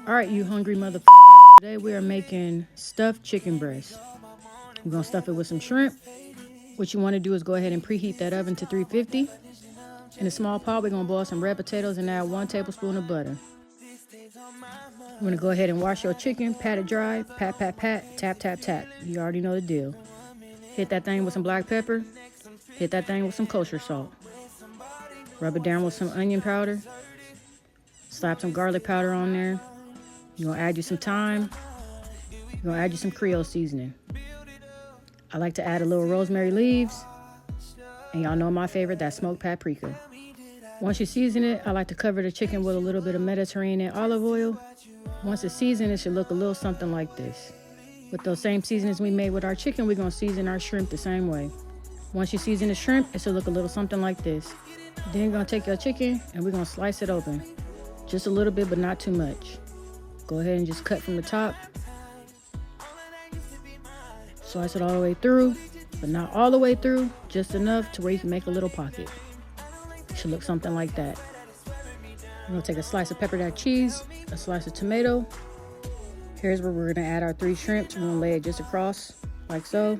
All right, you hungry motherfuckers. Today we are making stuffed chicken breast. We're gonna stuff it with some shrimp. What you wanna do is go ahead and preheat that oven to 350. In a small pot, we're gonna boil some red potatoes and add 1 tablespoon of butter. You're gonna go ahead and wash your chicken, pat it dry, pat, pat, pat, tap, tap, tap. You already know the deal. Hit that thing with some black pepper. Hit that thing with some kosher salt. Rub it down with some onion powder. Slap some garlic powder on there. You're gonna add you some thyme. You're gonna add you some Creole seasoning. I like to add a little rosemary leaves. And y'all know my favorite, that smoked paprika. Once you season it, I like to cover the chicken with a little bit of Mediterranean olive oil. Once it's seasoned, it should look a little something like this. With those same seasonings we made with our chicken, we're gonna season our shrimp the same way. Once you season the shrimp, it should look a little something like this. Then you're gonna take your chicken and we're gonna slice it open. Just a little bit, but not too much. Go ahead and just cut from the top. Slice it all the way through, but not all the way through, just enough to where you can make a little pocket. It should look something like that. I'm gonna take a slice of pepper jack cheese, a slice of tomato. Here's where we're gonna add our 3 shrimps. We're gonna lay it just across, like so.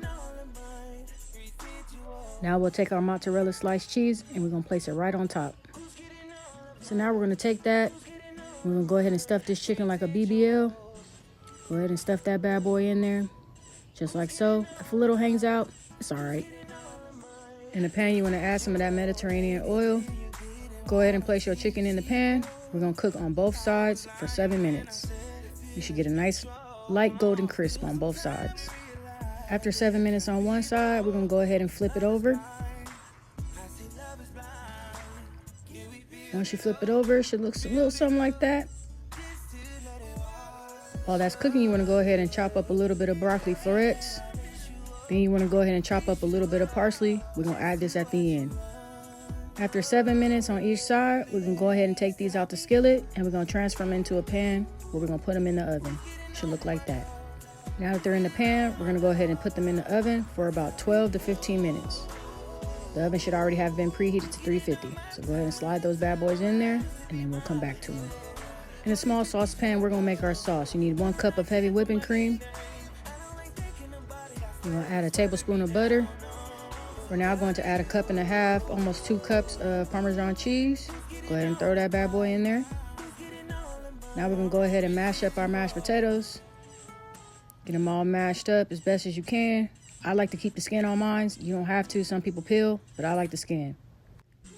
Now we'll take our mozzarella sliced cheese and we're gonna place it right on top. So now we're gonna take that. We're gonna go ahead and stuff this chicken like a BBL. Go ahead and stuff that bad boy in there, just like so. If a little hangs out, it's all right. In the pan, you wanna add some of that Mediterranean oil. Go ahead and place your chicken in the pan. We're gonna cook on both sides for 7 minutes. You should get a nice light golden crisp on both sides. After 7 minutes on one side, we're gonna go ahead and flip it over. Once you flip it over, it should look a little something like that. While that's cooking, you wanna go ahead and chop up a little bit of broccoli florets. Then you wanna go ahead and chop up a little bit of parsley. We're gonna add this at the end. After 7 minutes on each side, we're gonna go ahead and take these out the skillet and we're gonna transfer them into a pan where we're gonna put them in the oven. It should look like that. Now that they're in the pan, we're gonna go ahead and put them in the oven for about 12 to 15 minutes. The oven should already have been preheated to 350. So go ahead and slide those bad boys in there and then we'll come back to them. In a small saucepan, we're gonna make our sauce. You need 1 cup of heavy whipping cream. You're gonna add a tablespoon of butter. We're now going to add 1.5 cups, almost 2 cups of Parmesan cheese. Go ahead and throw that bad boy in there. Now we're gonna go ahead and mash up our mashed potatoes. Get them all mashed up as best as you can. I like to keep the skin on mine. You don't have to, some people peel, but I like the skin.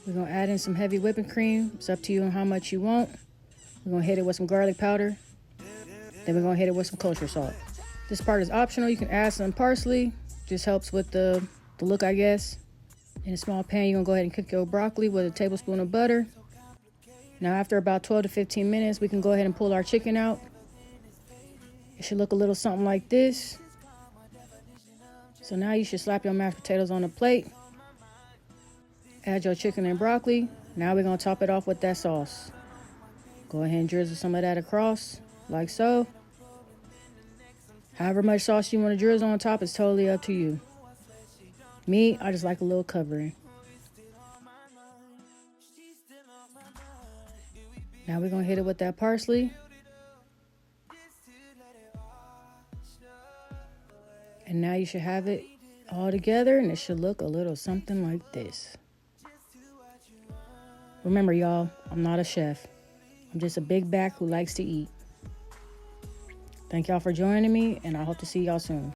We're gonna add in some heavy whipping cream. It's up to you on how much you want. We're gonna hit it with some garlic powder. Then we're gonna hit it with some kosher salt. This part is optional. You can add some parsley. Just helps with the look, I guess. In a small pan, you're gonna go ahead and cook your broccoli with a tablespoon of butter. Now after about 12 to 15 minutes, we can go ahead and pull our chicken out. It should look a little something like this. So now you should slap your mashed potatoes on a plate. Add your chicken and broccoli. Now we're gonna top it off with that sauce. Go ahead and drizzle some of that across, like so. However much sauce you want to drizzle on top is totally up to you. Me, I just like a little covering. Now we're gonna hit it with that parsley. And now you should have it all together and it should look a little something like this. Remember y'all, I'm not a chef. I'm just a big back who likes to eat. Thank y'all for joining me and I hope to see y'all soon.